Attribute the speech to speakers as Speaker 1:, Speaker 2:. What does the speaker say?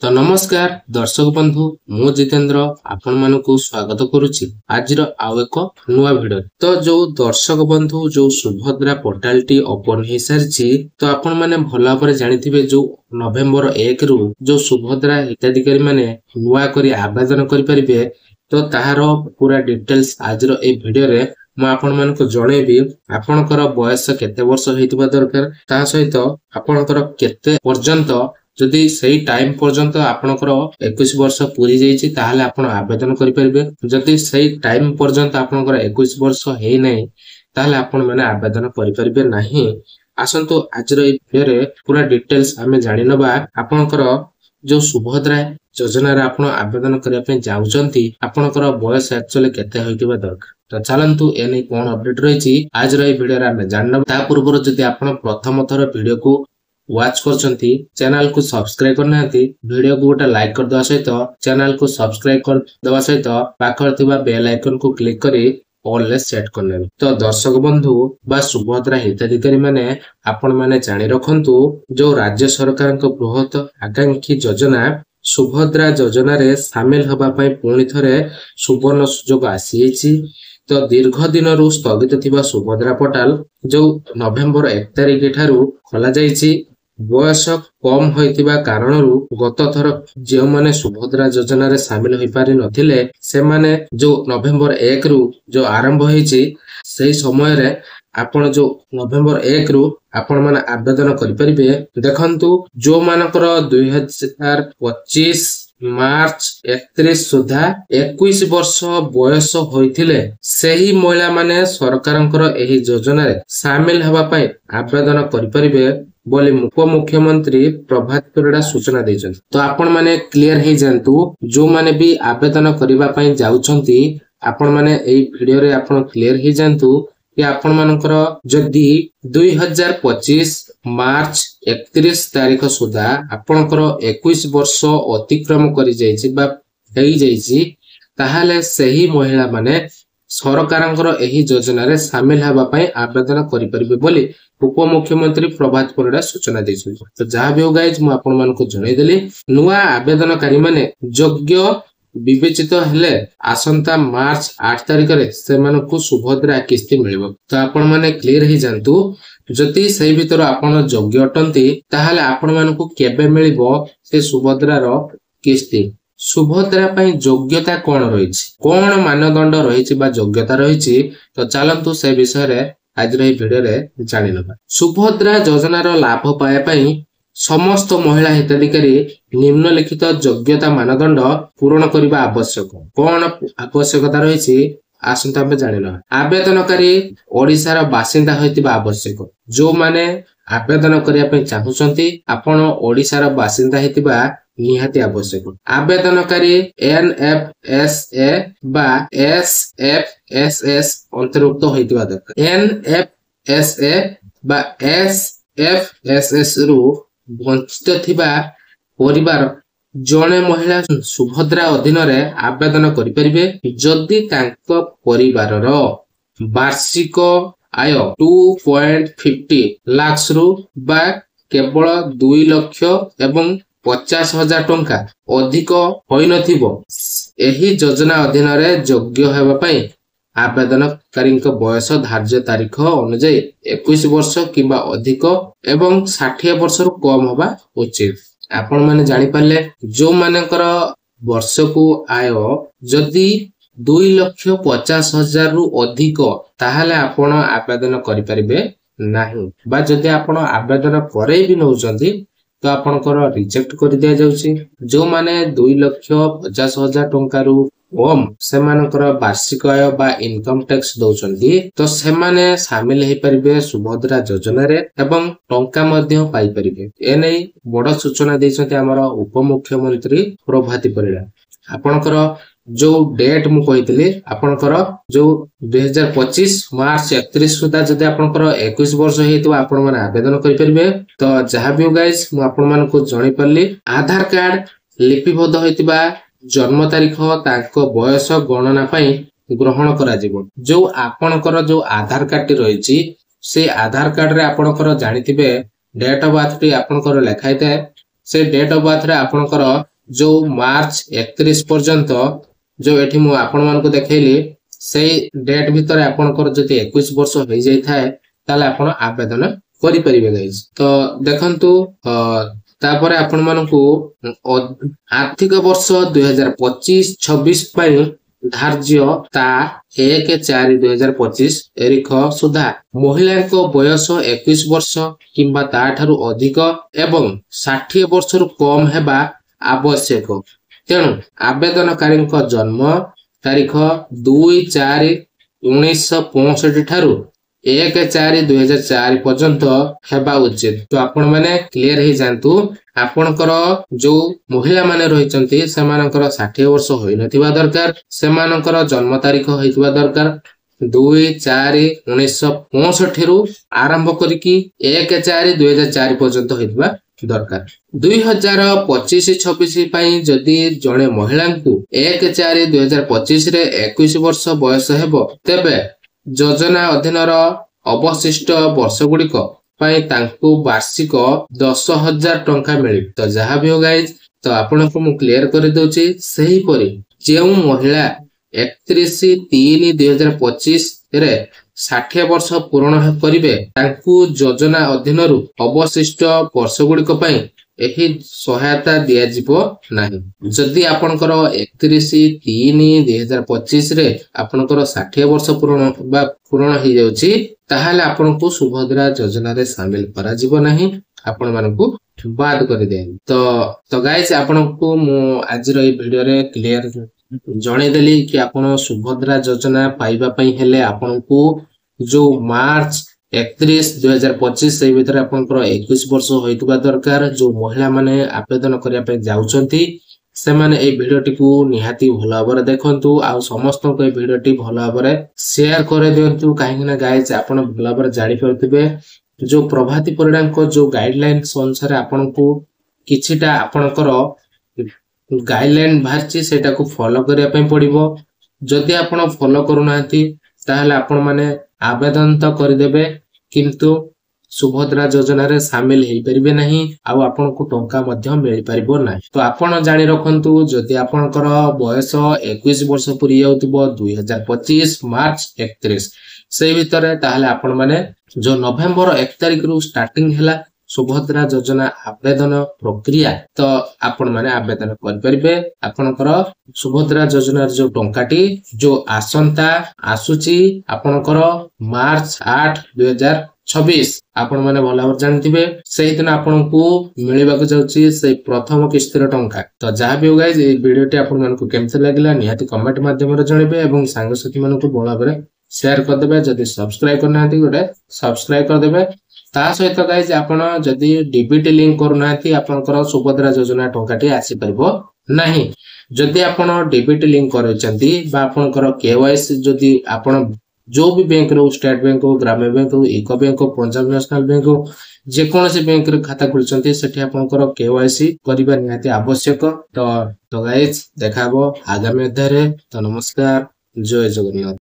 Speaker 1: तो नमस्कार दर्शक बंधु मु जितेंद्र आपण मानकु स्वागत करुछि आजिर आउ एक नुआ भिडियो। तो जो दर्शक बंधु जो सुभद्रा पोर्टाल टी ओपन हो सारी तो आपण माने भला भाबरे जानिथिबे जो नवेम्बर 1 रु जो सुभद्रा हिताधिकारी माने नुआ करी आवेदन करि परिबे। तो ताहार पूरा डिटेल्स आजिर ए भिडियो रे मैं आपण मानकु जणेबी। आपणकर बयस केते वर्ष हेतिबा दरकार ता सहित आपणकर केते पर्यंत जदि सही टाइम पर्यंत आपणकर 21 वर्ष पूरी जाइछि ताहाले आपण आवेदन करि परिबे। जदि सही टाइम पर्यंत आपणकर 21 वर्ष हे नै ताहाले आपण माने आवेदन करि परिबे नाही। आसंतु आजर ए भिडियो रे पूरा डिटेल्स हमें जानि नबा। आपणकर जो सुभद्रा योजना रे आपण आवेदन करिया पे जाउचंती आपणकर बयस एक्चुअली केते होइतिबा दरकार। तो चलंतु एने कोन अपडेट रहिछि आजर ए भिडियो रे हमें जानि नबा। ता पूर्व जदि आपण प्रथम थर भिडियो को वाच करचंती चैनल को सब्सक्राइब करना वीडियो को गोटे लाइक कर दवा सहित चैनल को सब्सक्राइब कर दवा सहित पाखर थिबा बेल आइकन को क्लिक करी ऑल ले सेट करने। तो दर्शक बंधु बा सुभद्रा हिताधिकारी माने आपण माने जानि रखंतु जो राज्य सरकार को बृहत आकांक्षी योजना सुभद्रा योजना रे शामिल होबा पई पुणी थरे सुवर्ण सुजोग आसीछि। तो दीर्घ दिन रु स्थगित थिबा सुभद्रा पोर्टाल जो नवेम्बर 1 तारिख ठारू खोला जाइछि। बयस कम होइतिबा कारणरू गत थर जे माने सुभद्रा योजना रे शामिल होई पारि नथिले से माने जो नवेम्बर 1 रु जो आरंभ होइछि सेही समय रे आपण जो नवेम्बर 1 रु आपण माने आवेदन करि परिबे। देखंतु जो मानकर 2025 मार्च 31 सुधा 21 वर्ष बयस होइथिले सेही महिला माने सरकारंकर एही योजना रे शामिल हबा पई आवेदन करि परिबे बोली उपमुख्यमंत्री प्रभात परिड़ा सूचना दैछन। तो आपण माने क्लियर हे जानतु जो माने भी आवेदन करिबा पई जाउछंती आपण माने एही वीडियो रे आपण क्लियर हे जानतु कि आपण मानकर जदि 2025 मार्च 31 तारिख सुधा आपणकर 21 वर्ष अतिक्रम करि जाइछि बा हेई जाइछि ताहाले सही महिला माने सरकारंकर एही योजना रे शामिल हबा पई आवेदन करि परिबे बोली उपमुख्यमंत्री प्रभात परिड़ा सूचना दैछन। तो जहा भी हो गाइज मु आपण मानको जणाई देली नुआ आवेदनकारी माने योग्य विवेचित हेले आसंता मार्च 8 तारिख रे सेमानकु सुभद्रा किस्ती मिलिबो। तो आपण माने क्लियर हे जानतु जति सही भीतर आपण योग्य अटंती ताहाले आपण मानकु केबे मिलिबो से सुभद्रा रो किस्ती। सुभद्रा पई योग्यता कोन रहिछि कोन मानदंड रहिछि बा योग्यता रहिछि तो चलंतु से विषय रे आज रे वीडियो रे जानि नबा। सुभद्रा योजना रो लाभ पाए पई समस्त महिला हिताधिकारी निम्नलिखित योग्यता मानदंड पूर्ण करबा आवश्यक। कोन आवश्यकता रहिछि आसंता हम जानिना। आवेदनकारी ओडिसा रो बासिंदा होइतिबा आवश्यक। जो माने आवेदन करिया पे चाहुचंती आपण ओडिसा रो बासिंदा हेतिबा निहाती आवश्यक। आवेदनकारी एनएफएसए बा एसएफएसएस अंतर्भुक्त होइतिबा दरकार। एनएफएसए बा एसएफएसएस रु वंचित थिबा परिवार जने महिला सुभद्रा अधीन रे आवेदन करि परिबे जदि तांको परिवार रो वार्षिक आय 2.50 लाख रु बा केवल 2 लाख एवं 50,000 टंका अधिक होई नथिबो। एही योजना अधीन रे योग्य हेबा पई आवेदनकारी बयस धार्य तारीख अनुसार 21 वर्ष किंबा अधिक एवं 60 वर्ष रु कम होबा उचित। आपण माने जानि पाले जो मानकर वर्ष को आय जदि 2,50,000 रु अधिक ताहाले आपण आवेदन करि परिबे नाही बा जदि आपण आवेदन करे भी नउचंती तो आपनकर रिजेक्ट कर दिया जाउची। जो माने 2,50,000 टंका रु कम से मानकर वार्षिक आय बा इनकम टैक्स दउचंती तो से माने शामिल हे परिबे सुभद्रा योजना रे एवं टंका मध्य पाई परिबे। एनै बड़ सूचना दैछथि हमर उपमुख्यमंत्री प्रभात परिड़ा। आपनकर जो डेट मु कहितली आपनकर जो 2025 मार्च 31 सुधा जदि आपनकर 21 वर्ष हेतु आपण माने आवेदन करि परिबे। तो जहा भी गाइस मु आपण मानको जणाई परली आधार कार्ड लिपिबद्ध होइतिबा जन्म तारीख ताको बयस गणना पई ग्रहण करा जिवो। जो आपनकर जो आधार कार्ड टी रहिछि से आधार कार्ड रे आपनकर जानिथिबे डेट ऑफ बर्थ टी आपनकर लेखाइते से डेट ऑफ बर्थ रे आपनकर जो मार्च 31 पर्यंत जो एठी मु आपण मानको देखैली सेई डेट भितर आपनकर जति 21 वर्ष होई जाय थाए ताले आपण आवेदन करि परिबे गाइस। तो देखंतु तापरे आपण मानको आर्थिक वर्ष 2025-26 पई धार्य ता 1/4/2025 एरिख सुधा महिला को बयस 21 वर्ष किंबा ताठारु अधिक एवं 60 वर्ष रु कम हेबा आवश्यक। तेणु आवेदनकारी जन्म तारीख 2/4/1965 ठारू 1/4/2004 पर्यंत हेबा उचित। तो आपण माने क्लियर ही जानतु आपनकर जो महिला माने रहिचंती सेमानकर 60 वर्ष होई नथिबा दरकार, सेमानकर जन्म तारीख होइतबा दरकार 2/4/1965 रु आरंभ करिकी 1/4/2004 पर्यंत होइतबा दरकार। 2025-26 पई जदि जणे महिला को 1/4/2025 रे 21 वर्ष बयस हेबो तेबे योजना अधीन अवशिष्ट वर्ष गुड़िक तांको वार्षिक 10,000 टंका मिले। तो जहाँ भी हो गाइज तो आपन को मु क्लियर कर दउची सही परी जे महिला 31/3/2025 रे 60 वर्ष पूर्ण करिवे तांको योजना अधीन अवशिष्ट वर्ष गुड़िक एही सहायता दिया जिवो नाही। जदि आपनकर 31/3/2025 रे आपनकर 60 वर्ष पूर्ण ही जाउची ताहाले आपनको सुभद्रा योजना रे शामिल करा जिवो नाही, आपण मानकु बाद कर दे। तो गाइस आपनको मु आज रो वीडियो रे क्लियर जणे देली कि आपण सुभद्रा योजना पाइबा पई हेले आपनको जो मार्च 31/2025 से भीतर आपनकर 21 वर्ष होइतबा दरकार। जो महिला माने आवेदन करिया पे जाउचंती से माने ए वीडियोटी को निहाती भला भाबरे देखंतु आ समस्त को ए वीडियोटी भला भाबरे शेयर करे दियंतु काहे ना गाइस आपण भला भाबरे जानि परथिबे जो प्रभाती परिणाम को जो गाइडलाइंस अनुसार आपनको किछिटा आपनकर गाइडलाइन भारची सेटा को फॉलो करिया पे पड़िबो। जदि आपण फॉलो करू नांती ताहले आपण माने आवेदन तो कर देबे किंतु सुभद्रा योजना रे शामिल हेई परिबे नहीं आ आपन को टंका मध्य मिल परिबो नाही। तो आपण जानि रखंतु जदि आपनकर बयस 21 वर्ष पूरी जाउतबो 2025 मार्च 31 से भीतर ताहले आपण माने जो नवेम्बर 1 तारिख रु स्टार्टिंग हैला सुभद्रा योजना आवेदन प्रक्रिया तो आपण माने आवेदन कर परिबे। आपनकर सुभद्रा योजना जो टंकाटी जो आसंता आसुची आपनकर मार्च 8/2026 आपण माने भला भाबरे जानथिबे सेही दिन आपनको मिलिबा को जाउची से प्रथम किस्तिर टंका। तो जहाँ भी हो गाइस ए वीडियोटी आपण मानको केमसे लागला निहाती कमेंट माध्यम रे जणेबे एवं सांग साथी मानको भला भाबरे शेयर कर देबे। जदि सब्सक्राइब करना हाथी गोटे सब्सक्राइब कर देबे। ता सहित गाइस आपण जदि डीबीटी लिंक करूनाथि आपनकर सुभद्रा योजना टंकाटी आसी परिबो नाही। जदि आपण डीबीटी लिंक करचंती बा आपनकर केवाईसी जदि आपण जो भी बैंक रो स्टेट बैंक हो ग्रामीण बैंक हो इको बैंक हो पंजाब नेशनल बैंक हो जे कोनोसी बैंक रे खाता खुलचंती सेठी आपनकर केवाईसी करिबा निहाती आवश्यक। तो गाइस देखाबो आगामी अध्याय रे। तो नमस्कार, जय जगन्नाथ।